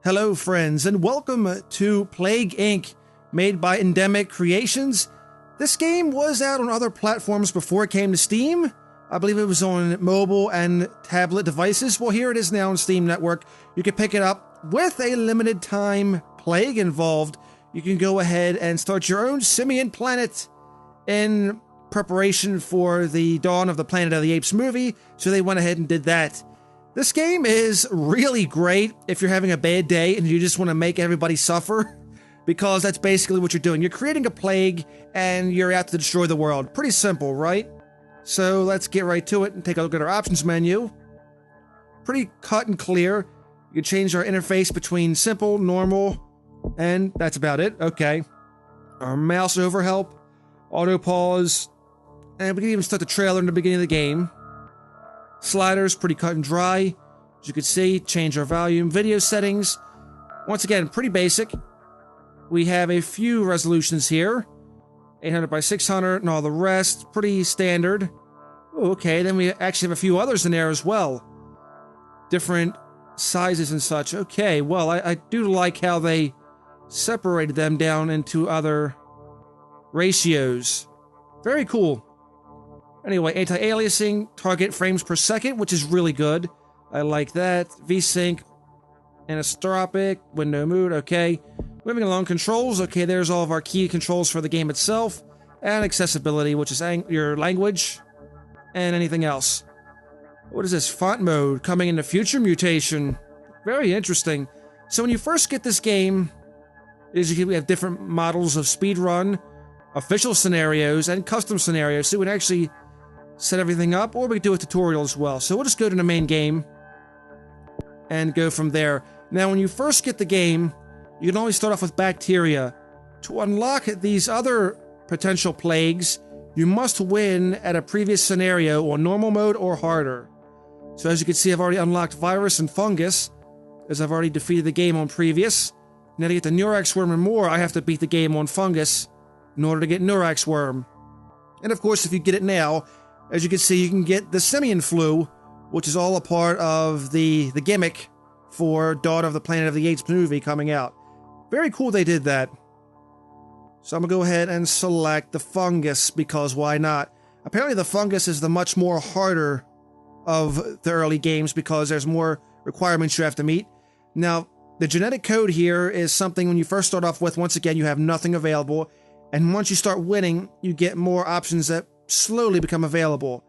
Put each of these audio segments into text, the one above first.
Hello friends, and welcome to Plague Inc., made by Ndemic Creations. This game was out on other platforms before it came to Steam. I believe it was on mobile and tablet devices. Well, here it is now on Steam Network. You can pick it up with a limited time plague involved. You can go ahead and start your own Simeon planet in preparation for the dawn of the Planet of the Apes movie, so they went ahead and did that. This game is really great if you're having a bad day and you just want to make everybody suffer, because that's basically what you're doing. You're creating a plague and you're out to destroy the world. Pretty simple, right? So let's get right to it and take a look at our options menu. Pretty cut and clear. You can change our interface between simple, normal, and that's about it. Okay. Our mouse over help, auto pause, and we can even start the trailer in the beginning of the game. Sliders, pretty cut and dry. As you can see, change our volume, video settings. Once again, pretty basic. We have a few resolutions here. 800 by 600 and all the rest, pretty standard. Okay, then we actually have a few others in there as well. Different sizes and such. Okay, well, I do like how they separated them down into other ratios. Very cool. Anyway, anti-aliasing, target frames per second, which is really good. I like that. VSync, anisotropic, window mood, okay. Moving along, controls, okay, there's all of our key controls for the game itself. And accessibility, which is your language, and anything else. What is this? Font mode, coming into future mutation. Very interesting. So when you first get this game, we have different models of speedrun, official scenarios, and custom scenarios, so we can actually set everything up, or we can do a tutorial as well. So we'll just go to the main game and go from there. Now, when you first get the game, you can always start off with bacteria. To unlock these other potential plagues, you must win at a previous scenario on normal mode or harder. So as you can see, I've already unlocked virus and fungus, as I've already defeated the game on previous. Now to get the Neurax worm and more, I have to beat the game on fungus in order to get Neurax worm. And of course, if you get it now, as you can see, you can get the Simeon flu, which is all a part of the gimmick for Dawn of the Planet of the Apes movie coming out. Very cool they did that. So I'm going to go ahead and select the fungus, because why not? Apparently the fungus is the much more harder of the early games, because there's more requirements you have to meet. Now, the genetic code here is something when you first start off with, once again, you have nothing available. And once you start winning, you get more options that slowly become available.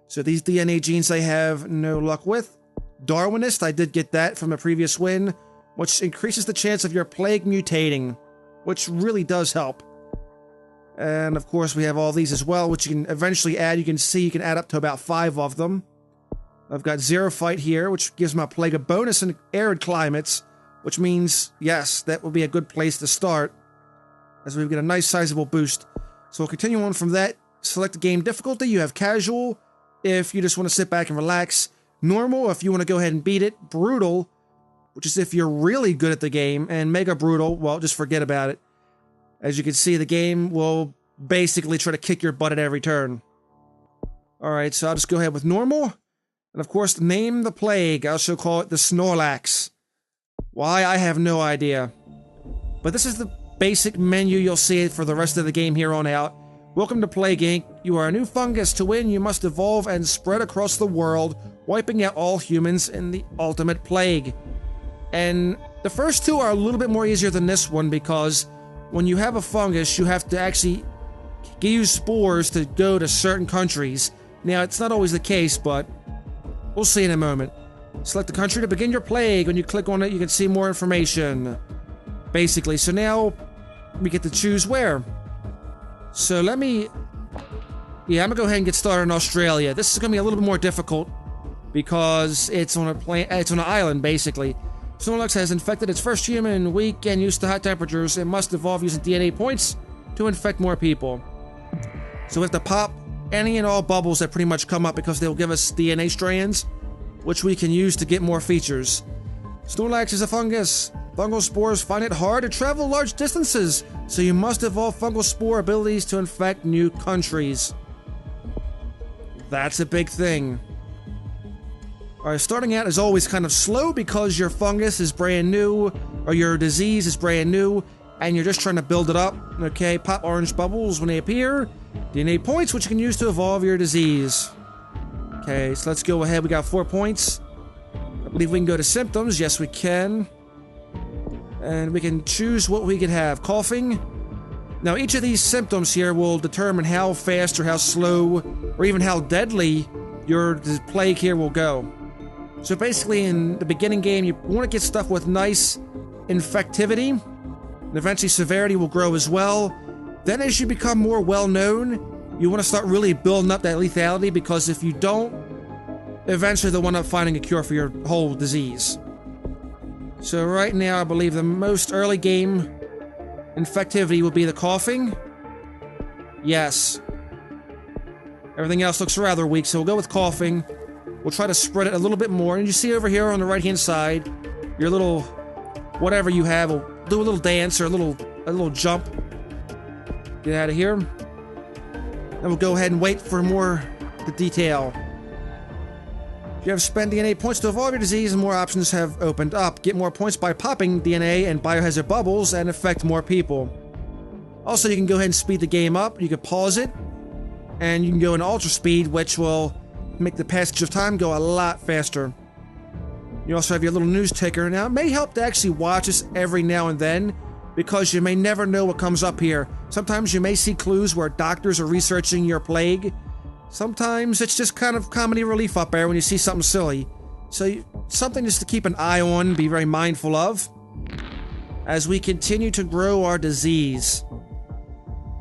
So these DNA genes I have no luck with. Darwinist, I did get that from a previous win, which increases the chance of your plague mutating, which really does help. And of course we have all these as well, which you can eventually add. You can see you can add up to about 5 of them. I've got Zero Fight here, which gives my plague a bonus in arid climates, which means, yes, that will be a good place to start, as we get a nice sizable boost. So we'll continue on from that. Select the game difficulty. You have casual, if you just want to sit back and relax. Normal, if you want to go ahead and beat it. Brutal, which is if you're really good at the game. And mega brutal, well, just forget about it. As you can see, the game will basically try to kick your butt at every turn. Alright, so I'll just go ahead with normal. And of course, name the plague. I'll also call it the Snorlax. Why, I have no idea. But this is the basic menu. You'll see it for the rest of the game here on out. Welcome to Plague Inc. You are a new fungus. To win, you must evolve and spread across the world, wiping out all humans in the ultimate plague. And the first two are a little bit more easier than this one, because when you have a fungus, you have to actually use spores to go to certain countries. Now, it's not always the case, but we'll see in a moment. Select the country to begin your plague. When you click on it, you can see more information. Basically, so now we get to choose where. So I'm gonna go ahead and get started in Australia. This is gonna be a little bit more difficult because it's on an island, basically. Snorlax has infected its first human, weak and used to hot temperatures. It must evolve using DNA points to infect more people. So we have to pop any and all bubbles that pretty much come up, because they'll give us DNA strands, which we can use to get more features. Snorlax is a fungus. Fungal spores find it hard to travel large distances, so you must evolve fungal spore abilities to infect new countries. That's a big thing. Alright, starting out is always kind of slow because your fungus is brand new, or your disease is brand new, and you're just trying to build it up. Okay, pop orange bubbles when they appear. DNA points, which you can use to evolve your disease. Okay, so let's go ahead. We got 4 points. I believe we can go to symptoms. Yes, we can. And we can choose what we could have. Coughing. Now, each of these symptoms here will determine how fast or how slow, or even how deadly your plague here will go. So basically, in the beginning game, you want to get stuff with nice infectivity, and eventually severity will grow as well. Then as you become more well-known, you want to start really building up that lethality, because if you don't, eventually they'll wind up finding a cure for your whole disease. So right now, I believe the most early game infectivity will be the coughing. Yes. Everything else looks rather weak, so we'll go with coughing. We'll try to spread it a little bit more. And you see over here on the right-hand side, your little whatever you have will do a little dance or a little jump. Get out of here. And we'll go ahead and wait for more the detail. You have spent DNA points to evolve your disease, and more options have opened up. Get more points by popping DNA and biohazard bubbles and affect more people. Also, you can go ahead and speed the game up. You can pause it, and you can go in ultra speed, which will make the passage of time go a lot faster. You also have your little news ticker. Now, it may help to actually watch this every now and then, because you may never know what comes up here. Sometimes you may see clues where doctors are researching your plague. Sometimes it's just kind of comedy relief up there when you see something silly. So something just to keep an eye on, be very mindful of, as we continue to grow our disease.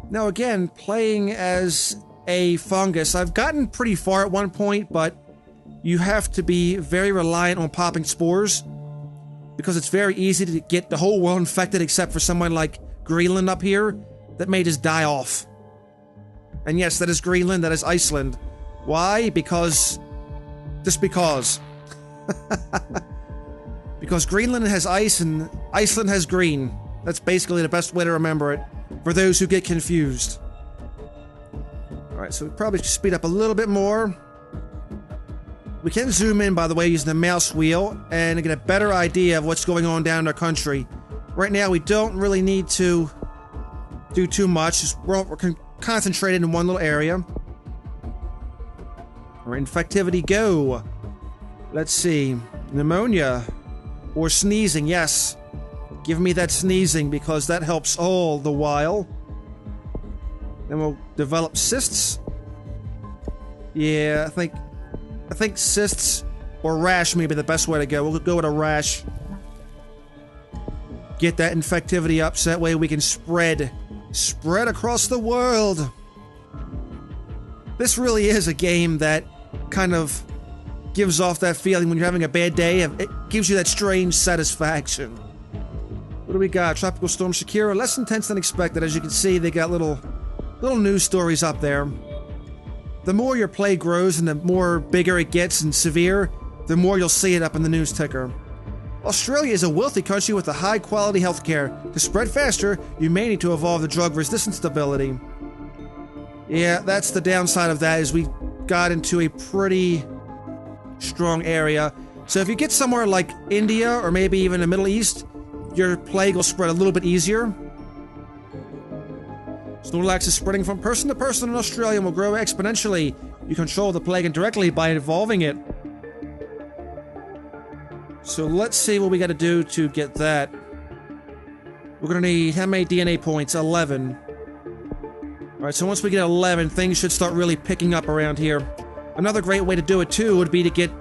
Now again, playing as a fungus, I've gotten pretty far at one point, but you have to be very reliant on popping spores, because it's very easy to get the whole world infected except for someone like Greenland up here that may just die off. And yes, that is Greenland, that is Iceland. Why? Because... just because. Because Greenland has ice and Iceland has green. That's basically the best way to remember it, for those who get confused. Alright, so we probably should speed up a little bit more. We can zoom in, by the way, using the mouse wheel, and get a better idea of what's going on down in our country. Right now, we don't really need to do too much. We're concentrated in one little area. Alright, infectivity, go! Let's see. Pneumonia. Or sneezing, yes. Give me that sneezing, because that helps all the while. Then we'll develop cysts. Yeah, I think cysts or rash may be the best way to go. We'll go with a rash. Get that infectivity up so that way we can spread across the world. This really is a game that kind of gives off that feeling when you're having a bad day. It gives you that strange satisfaction. What do we got? Tropical Storm Shakira, less intense than expected. As you can see, they got little news stories up there. The more your plague grows and the more bigger it gets and severe, the more you'll see it up in the news ticker. Australia is a wealthy country with a high-quality healthcare. To spread faster, you may need to evolve the drug resistance ability. Yeah, that's the downside of that, is we got into a pretty strong area. So if you get somewhere like India or maybe even the Middle East, your plague will spread a little bit easier. Snorlax is spreading from person to person in Australia and will grow exponentially. You control the plague indirectly by evolving it. So let's see what we gotta do to get that. We're gonna need how many DNA points? 11. Alright, so once we get 11, things should start really picking up around here. Another great way to do it too would be to get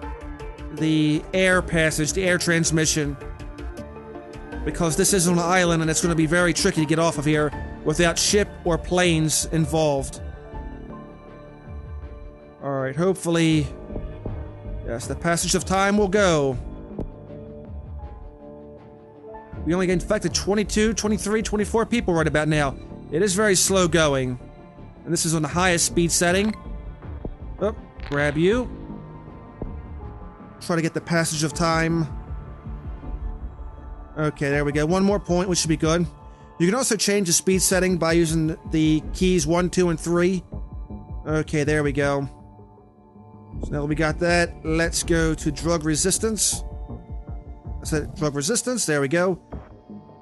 the air passage, the air transmission. Because this is on an island and it's gonna be very tricky to get off of here without ship or planes involved. Alright, hopefully... yes, the passage of time will go. We only get infected 22, 23, 24 people right about now. It is very slow going. And this is on the highest speed setting. Oh, grab you. Try to get the passage of time. Okay, there we go. One more point, which should be good. You can also change the speed setting by using the keys 1, 2, and 3. Okay, there we go. So now we got that. Let's go to drug resistance. I said drug resistance. There we go.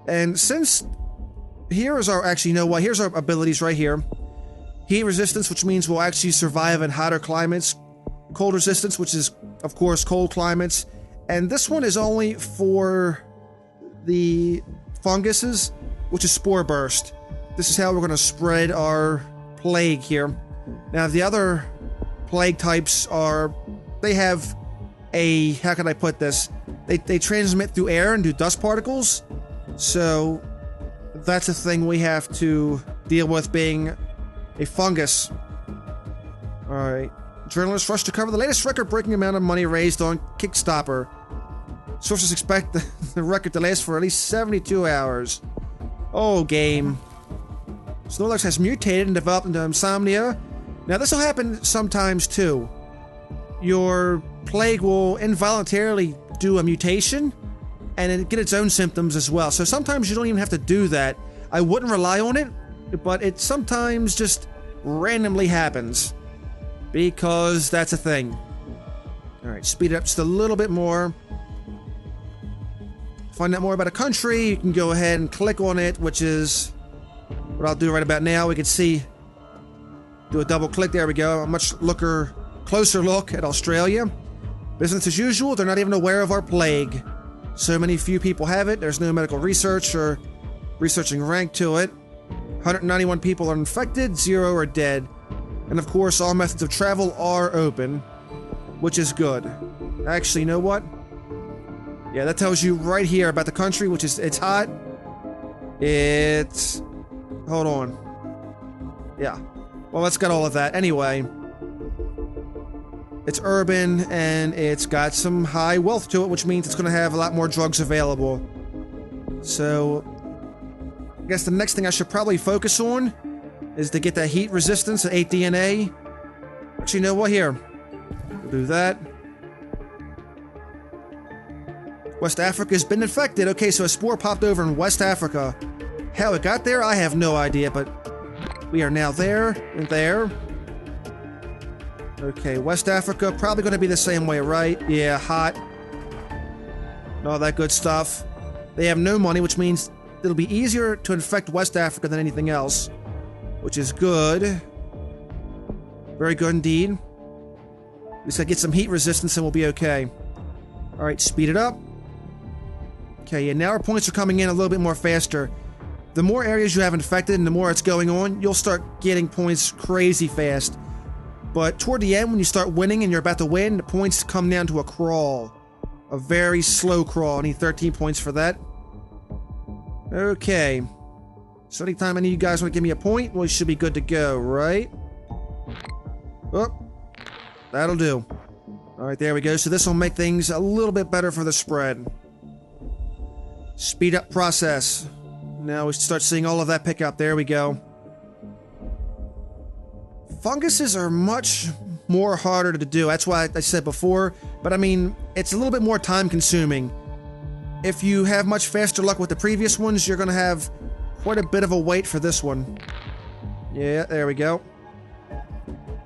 And since here is our, actually, you know what? Here's our abilities right here. Heat resistance, which means we'll actually survive in hotter climates. Cold resistance, which is, of course, cold climates. And this one is only for the funguses, which is spore burst. This is how we're going to spread our plague here. Now, the other plague types are, they have a, how can I put this? They transmit through air and do dust particles. So that's a thing we have to deal with, being a fungus. Alright. Journalists rush to cover the latest record-breaking amount of money raised on Kickstopper. Sources expect the record to last for at least 72 hours. Oh, game. Snorlax has mutated and developed into insomnia. Now, this will happen sometimes, too. Your plague will involuntarily do a mutation, and it get its own symptoms as well. So sometimes you don't even have to do that. I wouldn't rely on it, but it sometimes just randomly happens. Because that's a thing. Alright, speed it up just a little bit more. Find out more about a country, you can go ahead and click on it, which is what I'll do right about now. We can see, do a double click, there we go. A much closer look at Australia. Business as usual, they're not even aware of our plague. So many few people have it, there's no medical research or researching rank to it. 191 people are infected, 0 are dead. And of course, all methods of travel are open, which is good. Actually, you know what? Yeah, that tells you right here about the country, which is, it's hot. It's... hold on. Yeah. Well, let's get all of that. Anyway. It's urban, and it's got some high wealth to it, which means it's going to have a lot more drugs available. So, I guess the next thing I should probably focus on is to get that heat resistance at 8 DNA. Actually, you know what? Here. We'll do that. West Africa's been infected. Okay, so a spore popped over in West Africa. How it got there, I have no idea, but we are now there and there. Okay, West Africa, probably going to be the same way, right? Yeah, hot. And all that good stuff. They have no money, which means it'll be easier to infect West Africa than anything else. Which is good. Very good indeed. We just gotta get some heat resistance and we'll be okay. Alright, speed it up. Okay, yeah, now our points are coming in a little bit more faster. The more areas you have infected and the more it's going on, you'll start getting points crazy fast. But toward the end, when you start winning and you're about to win, the points come down to a crawl. A very slow crawl. I need 13 points for that. Okay. So anytime any of you guys want to give me a point, well, you should be good to go, right? Oh, that'll do. Alright, there we go. So this will make things a little bit better for the spread. Speed up process. Now we start seeing all of that pick up. There we go. Funguses are much more harder to do. That's why I said before. But I mean, it's a little bit more time consuming. If you have much faster luck with the previous ones, you're going to have quite a bit of a wait for this one. Yeah, there we go.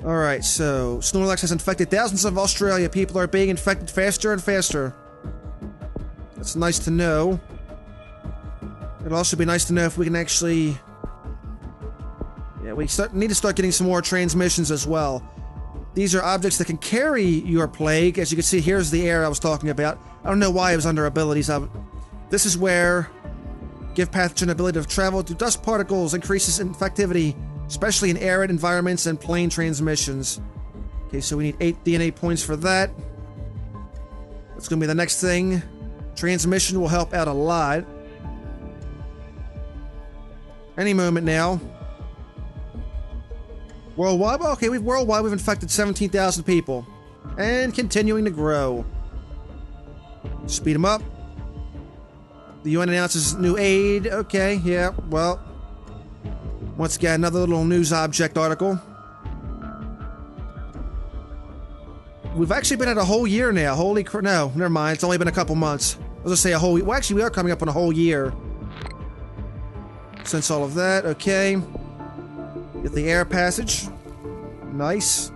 Alright, so Snorlax has infected thousands of Australia. People are being infected faster and faster. That's nice to know. It'll also be nice to know if we can actually... yeah, we need to start getting some more transmissions as well. These are objects that can carry your plague. As you can see, here's the air I was talking about. I don't know why it was under abilities. This is where... give pathogen ability to travel through dust particles, increases infectivity, especially in arid environments and plane transmissions. Okay, so we need 8 DNA points for that. That's going to be the next thing. Transmission will help out a lot. Any moment now. Worldwide? Okay, worldwide we've infected 17,000 people. And continuing to grow. Speed them up. The UN announces new aid. Okay, yeah, well. Once again, another little news object article. We've actually been at a whole year now. Holy crap. No, never mind. It's only been a couple months. I was gonna say a whole... well, actually, we are coming up on a whole year. Since all of that, okay. Get the air passage. Nice.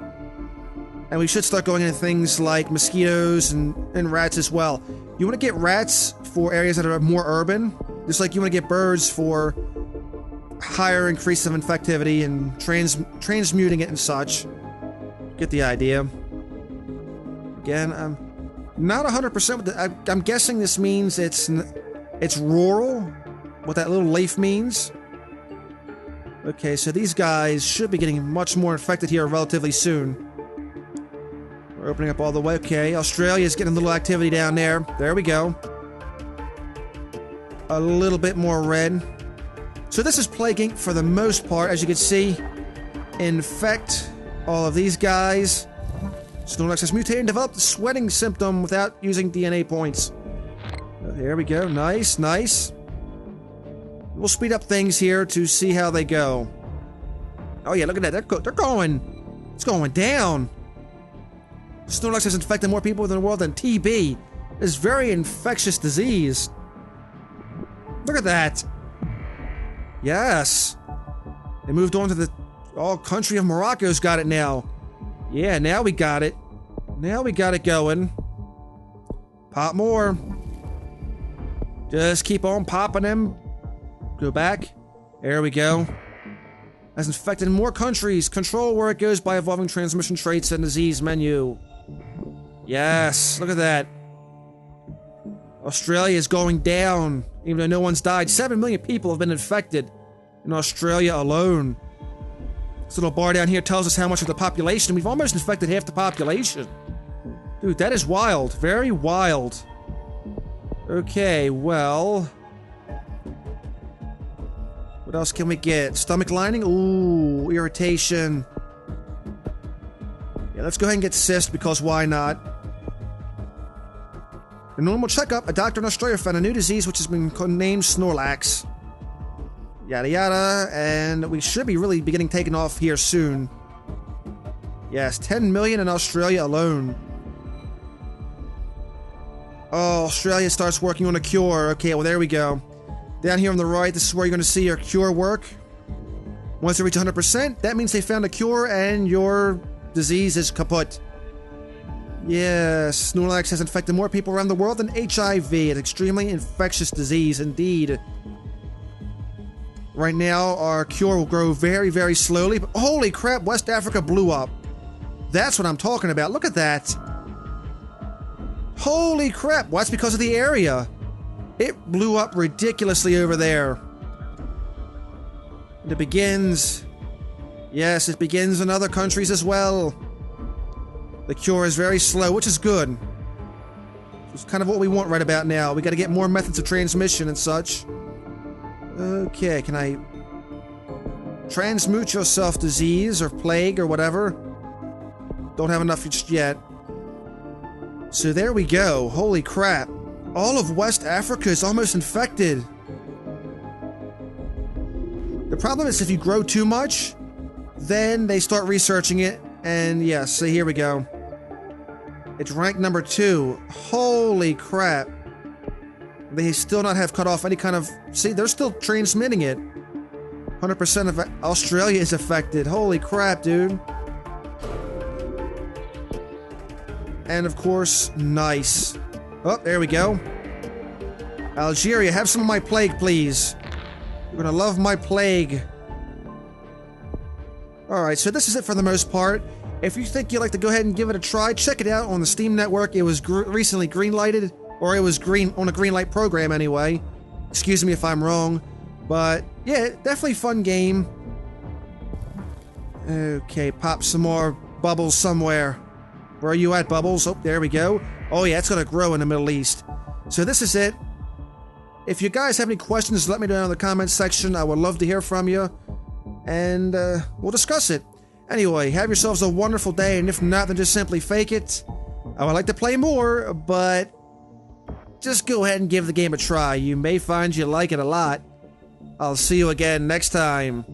And we should start going into things like mosquitoes and rats as well. You want to get rats for areas that are more urban, just like you want to get birds for higher increase of infectivity and transmuting it and such. Get the idea. Again, I'm not 100% with the, I'm guessing this means it's rural, what that little leaf means. Okay, so these guys should be getting much more infected here relatively soon. We're opening up all the way. Okay, Australia's getting a little activity down there. There we go. A little bit more red. So this is Plague Inc. for the most part, as you can see. Infect all of these guys. Snorlax has mutated and developed the sweating symptom without using DNA points. There we go. Nice, nice. We'll speed up things here to see how they go. Oh yeah, look at that. They're going. It's going down. Snorlax has infected more people in the world than TB. This very infectious disease. Look at that. Yes. They moved on to the country of Morocco's got it now. Yeah, now we got it. Now we got it going. Pop more. Just keep on popping them. Go back. There we go. Has infected more countries. Control where it goes by evolving transmission traits and disease menu. Yes, look at that. Australia is going down, even though no one's died. 7 million people have been infected in Australia alone. This little bar down here tells us how much of the population. We've almost infected half the population. Dude, that is wild. Very wild. Okay, well... what else can we get? Stomach lining? Ooh, irritation. Yeah, let's go ahead and get cyst, because why not? A normal checkup, a doctor in Australia found a new disease which has been named Snorlax. Yada yada, and we should be really beginning taking off here soon. Yes, 10 million in Australia alone. Oh, Australia starts working on a cure. Okay, well there we go. Down here on the right, this is where you're going to see your cure work. Once they reach 100%, that means they found a cure and your disease is kaput. Yes, Snorlax has infected more people around the world than HIV. An extremely infectious disease indeed. Right now, our cure will grow very, very slowly, but holy crap, West Africa blew up. That's what I'm talking about. Look at that. Holy crap. Well, that's because of the area. It blew up ridiculously over there. And it begins... yes, it begins in other countries as well. The cure is very slow, which is good. It's kind of what we want right about now. We gotta get more methods of transmission and such. Okay, can I... transmute yourself disease or plague or whatever? Don't have enough just yet. So there we go. Holy crap. All of West Africa is almost infected. The problem is if you grow too much, then they start researching it, and yes, so here we go. It's ranked number 2. Holy crap. They still not have cut off any kind of... see, they're still transmitting it. 100% of Australia is affected. Holy crap, dude. And of course, nice. Oh, there we go. Algeria, have some of my plague, please. You're gonna love my plague. Alright, so this is it for the most part. If you think you'd like to go ahead and give it a try, check it out on the Steam network. It was recently green-lighted, or it was on a green light program anyway. Excuse me if I'm wrong. But, yeah, definitely fun game. Okay, pop some more bubbles somewhere. Where are you at, Bubbles? Oh, there we go. Oh yeah, it's gonna grow in the Middle East. So this is it. If you guys have any questions, let me know in the comments section. I would love to hear from you. And, we'll discuss it. Anyway, have yourselves a wonderful day, and if not, then just simply fake it. I would like to play more, but just go ahead and give the game a try. You may find you like it a lot. I'll see you again next time.